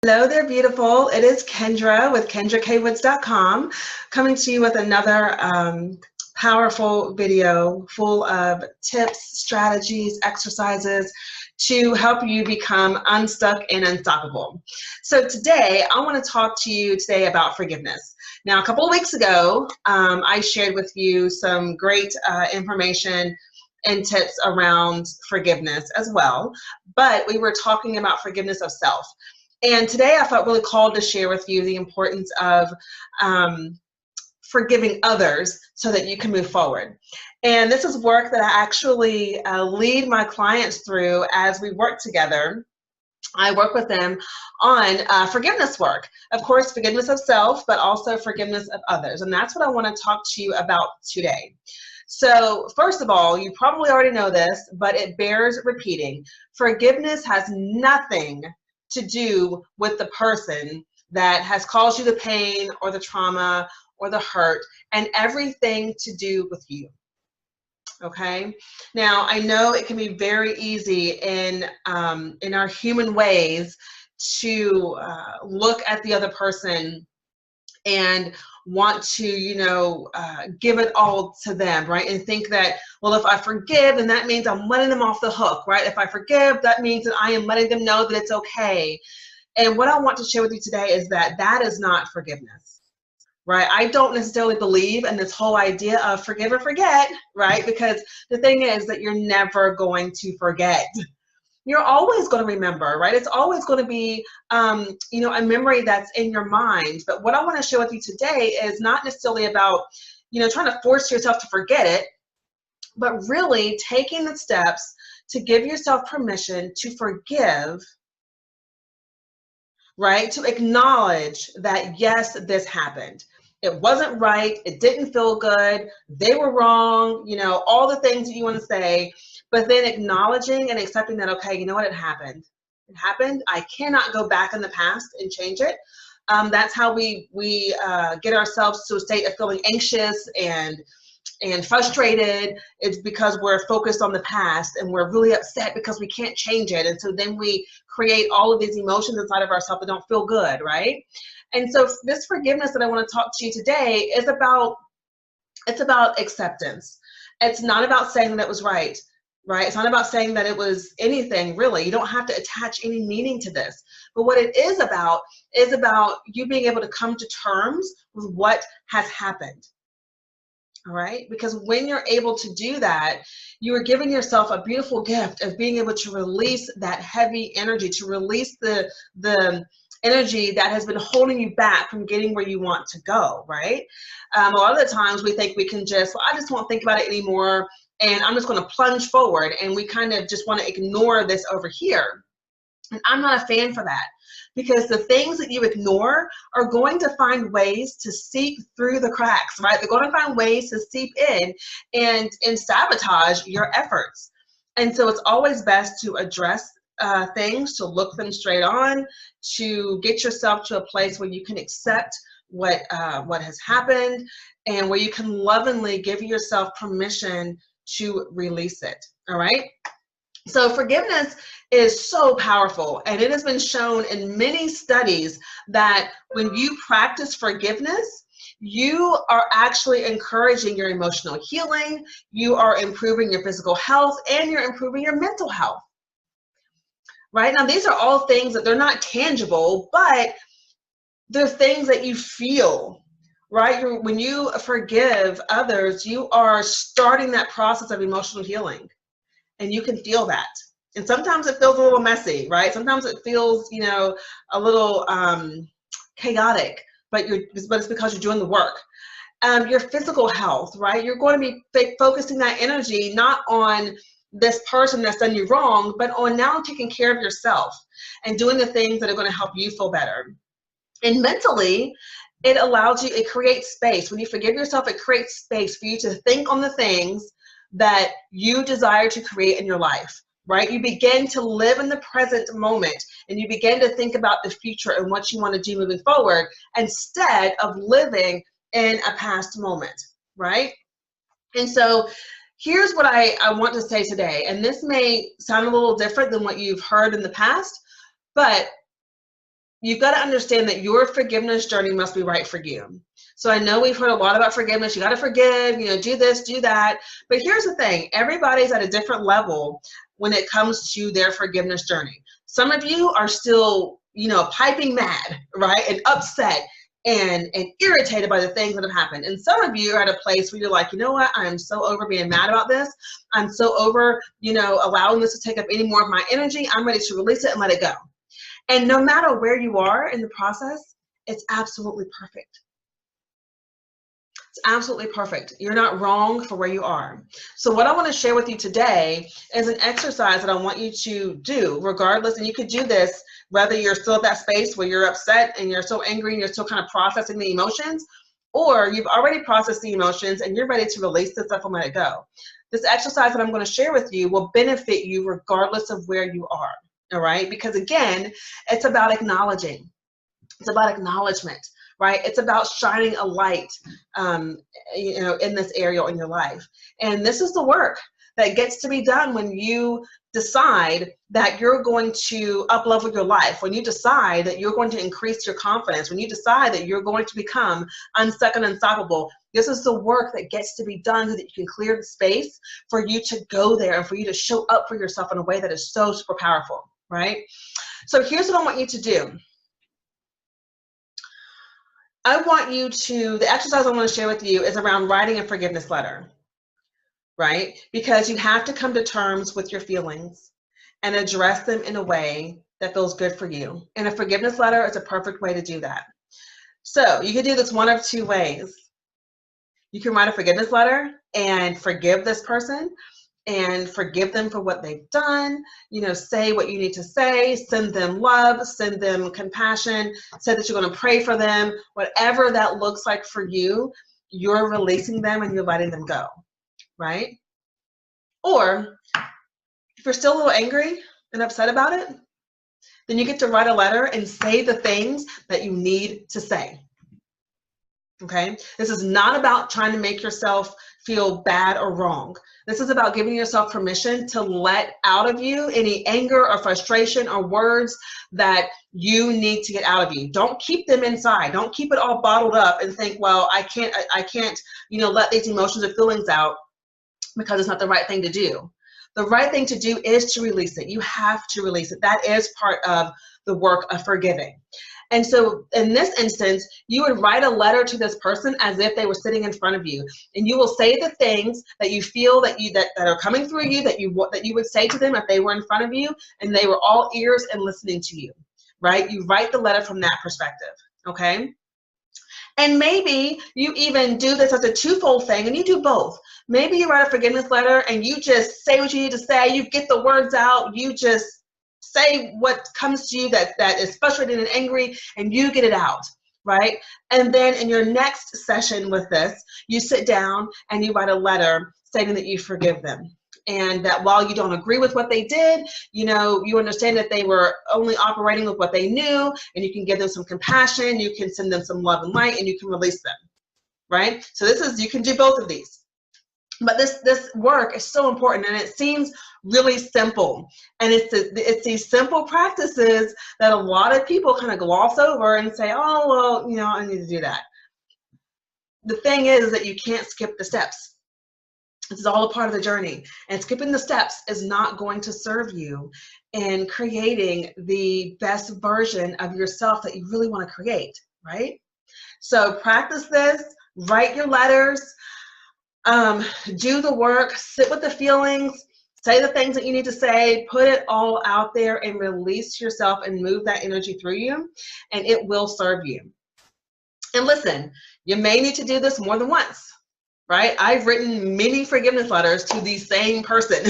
Hello there, beautiful. It is Kendra with KendraKWoods.com coming to you with another powerful video full of tips, strategies, exercises to help you become unstuck and unstoppable. So today, I want to talk to you today about forgiveness. Now, a couple of weeks ago, I shared with you some great information and tips around forgiveness as well, but we were talking about forgiveness of self. And today I felt really called to share with you the importance of forgiving others so that you can move forward. And this is work that I actually lead my clients through as we work together. I work with them on forgiveness work. Of course, forgiveness of self, but also forgiveness of others. And that's what I want to talk to you about today. So first of all, you probably already know this, but it bears repeating. Forgiveness has nothing to do with the person that has caused you the pain or the trauma or the hurt, and everything to do with you. Okay. Now I know it can be very easy in our human ways to look at the other person and want to, give it all to them, right? And think that, well, if I forgive, then that means I'm letting them off the hook, right? If I forgive, that means that I am letting them know that it's okay. And what I want to share with you today is that that is not forgiveness, right? I don't necessarily believe in this whole idea of forgive or forget, right? Because the thing is that you're never going to forget. You're always going to remember, right? It's always going to be, a memory that's in your mind. But what I want to share with you today is not necessarily about, trying to force yourself to forget it, but really taking the steps to give yourself permission to forgive, right? To acknowledge that, yes, this happened. It wasn't right. It didn't feel good. They were wrong, all the things that you want to say, but then acknowledging and accepting that, okay, you know what, it happened. It happened. I cannot go back in the past and change it. That's how we get ourselves to a state of feeling anxious and frustrated. It's because we're focused on the past and we're really upset because we can't change it. And so then we create all of these emotions inside of ourselves that don't feel good, right? And so this forgiveness that I want to talk to you today is about, it's about acceptance. It's not about saying that it was right? It's not about saying that it was anything, really. You don't have to attach any meaning to this. But what it is about you being able to come to terms with what has happened. All right, because when you're able to do that, you are giving yourself a beautiful gift of being able to release that heavy energy, to release the energy that has been holding you back from getting where you want to go, right? A lot of the times we think we can just, well, I just won't think about it anymore, and I'm just going to plunge forward, and we kind of just want to ignore this over here. And I'm not a fan for that, because the things that you ignore are going to find ways to seep through the cracks, right? They're going to find ways to seep in and sabotage your efforts. And so it's always best to address things, to look them straight on, to get yourself to a place where you can accept what has happened, and where you can lovingly give yourself permission to release it. All right. So forgiveness is so powerful, and it has been shown in many studies that when you practice forgiveness, you are actually encouraging your emotional healing, you are improving your physical health, and you're improving your mental health. Right? Now, these are all things that they're not tangible, but they're things that you feel. Right? When you forgive others, you are starting that process of emotional healing. And you can feel that. And sometimes it feels a little messy, right? Sometimes it feels, a little chaotic, but it's because you're doing the work. Your physical health, right? You're going to be focusing that energy not on this person that's done you wrong, but on now taking care of yourself and doing the things that are going to help you feel better. And mentally, it creates space. When you forgive yourself, it creates space for you to think on the things that you desire to create in your life, right? You begin to live in the present moment, and you begin to think about the future and what you want to do moving forward instead of living in a past moment, right? And so here's what I want to say today, and this may sound a little different than what you've heard in the past, but you've got to understand that your forgiveness journey must be right for you. So I know we've heard a lot about forgiveness. You got to forgive, do this, do that. But here's the thing. Everybody's at a different level when it comes to their forgiveness journey. Some of you are still, piping mad, right? And upset and irritated by the things that have happened. And some of you are at a place where you're like, you know what? I am so over being mad about this. I'm so over, allowing this to take up any more of my energy. I'm ready to release it and let it go. And no matter where you are in the process, it's absolutely perfect. It's absolutely perfect. You're not wrong for where you are. So what I want to share with you today is an exercise that I want you to do regardless. And you could do this whether you're still at that space where you're upset and you're so angry and you're still kind of processing the emotions, or you've already processed the emotions and you're ready to release this stuff and let it go. This exercise that I'm going to share with you will benefit you regardless of where you are. All right? Because again, it's about acknowledging. It's about acknowledgement, right? It's about shining a light, in this area in your life. And this is the work that gets to be done when you decide that you're going to up-level your life, when you decide that you're going to increase your confidence, when you decide that you're going to become unstuck and unstoppable. This is the work that gets to be done so that you can clear the space for you to go there and for you to show up for yourself in a way that is so super powerful, right? So here's what I want you to do. The exercise I want to share with you is around writing a forgiveness letter, right? Because you have to come to terms with your feelings and address them in a way that feels good for you. And a forgiveness letter is a perfect way to do that. So you can do this one of two ways. You can write a forgiveness letter and forgive this person and forgive them for what they've done, say what you need to say, send them love, send them compassion, say that you're going to pray for them, whatever that looks like for you, you're releasing them and you're letting them go, right? Or if you're still a little angry and upset about it, then you get to write a letter and say the things that you need to say. Okay? This is not about trying to make yourself feel bad or wrong. This is about giving yourself permission to let out of you any anger or frustration or words that you need to get out of you. Don't keep them inside. Don't keep it all bottled up and think, well, I can't, let these emotions or feelings out because it's not the right thing to do. The right thing to do is to release it. You have to release it. That is part of the work of forgiving. And so in this instance, you would write a letter to this person as if they were sitting in front of you. And you will say the things that you feel that are coming through you, that you would say to them if they were in front of you and they were all ears and listening to you, right? You write the letter from that perspective, okay? And maybe you even do this as a twofold thing and you do both. Maybe you write a forgiveness letter and you just say what you need to say, you get the words out, you just say what comes to you that is frustrated and angry, and you get it out, right? And then in your next session with this, you sit down and you write a letter stating that you forgive them. And that while you don't agree with what they did, you understand that they were only operating with what they knew, and you can give them some compassion, you can send them some love and light, and you can release them, right? So you can do both of these. But this work is so important, and it seems really simple. And it's these simple practices that a lot of people kind of gloss over and say, oh, well, I need to do that. The thing is that you can't skip the steps. This is all a part of the journey. And skipping the steps is not going to serve you in creating the best version of yourself that you really want to create, right? So practice this, write your letters, do the work, sit with the feelings, say the things that you need to say, put it all out there and release yourself and move that energy through you, and it will serve you. And listen, you may need to do this more than once, right? I've written many forgiveness letters to the same person,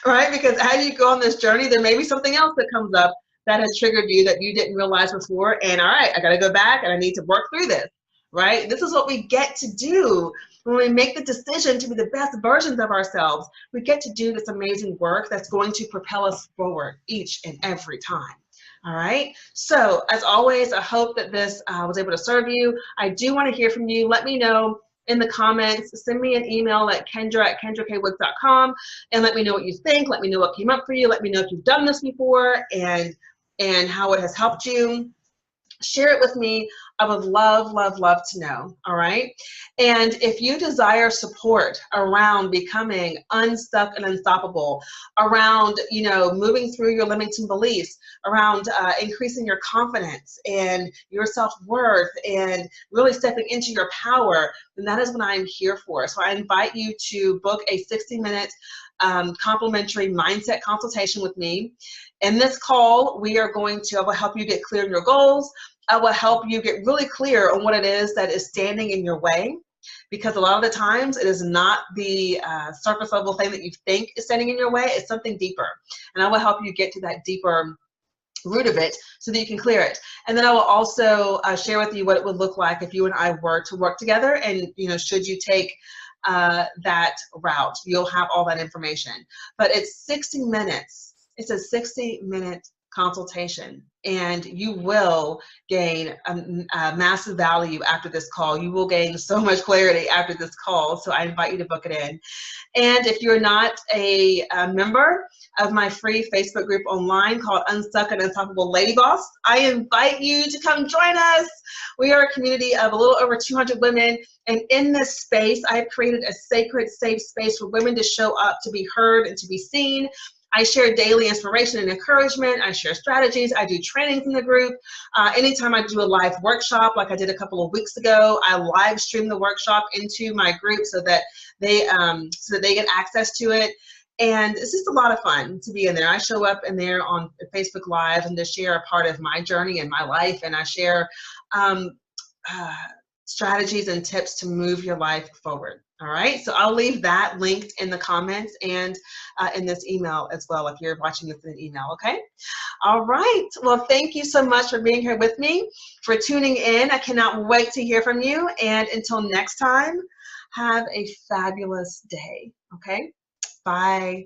right? Because as you go on this journey, there may be something else that comes up that has triggered you that you didn't realize before, and all right, I got to go back and I need to work through this, right? This is what we get to do when we make the decision to be the best versions of ourselves. We get to do this amazing work that's going to propel us forward each and every time. All right. So as always, I hope that this was able to serve you. I do want to hear from you. Let me know in the comments. Send me an email at kendra@kendrakawoods.com and let me know what you think. Let me know what came up for you. Let me know if you've done this before, and and how it has helped you. Share it with me. I would love, love, love to know. All right. And if you desire support around becoming unstuck and unstoppable, around, moving through your limiting beliefs, around increasing your confidence and your self-worth and really stepping into your power, then that is what I'm here for. So I invite you to book a 60-minute complimentary mindset consultation with me. In this call, I will help you get clear on your goals. I will help you get really clear on what it is that is standing in your way, because a lot of the times it is not the surface level thing that you think is standing in your way. It's something deeper, and I will help you get to that deeper root of it so that you can clear it. And then I will also share with you what it would look like if you and I were to work together, and should you take that route, you'll have all that information. But it's 60 minutes. It's a 60-minute consultation, and you will gain a massive value after this call. You will gain so much clarity after this call, so I invite you to book it in. And if you're not a member of my free Facebook group online called Unstuck and Unstoppable Lady Boss, I invite you to come join us. We are a community of a little over 200 women, and in this space, I have created a sacred, safe space for women to show up, to be heard, and to be seen. I share daily inspiration and encouragement. I share strategies. I do trainings in the group. Anytime I do a live workshop, like I did a couple of weeks ago, I live stream the workshop into my group so that they get access to it. And it's just a lot of fun to be in there. I show up in there on Facebook Live and to share a part of my journey and my life, and I share strategies and tips to move your life forward. All right, so I'll leave that linked in the comments and in this email as well if you're watching this in an email, okay? All right, well, thank you so much for being here with me, for tuning in. I cannot wait to hear from you, and until next time, have a fabulous day, okay? Bye.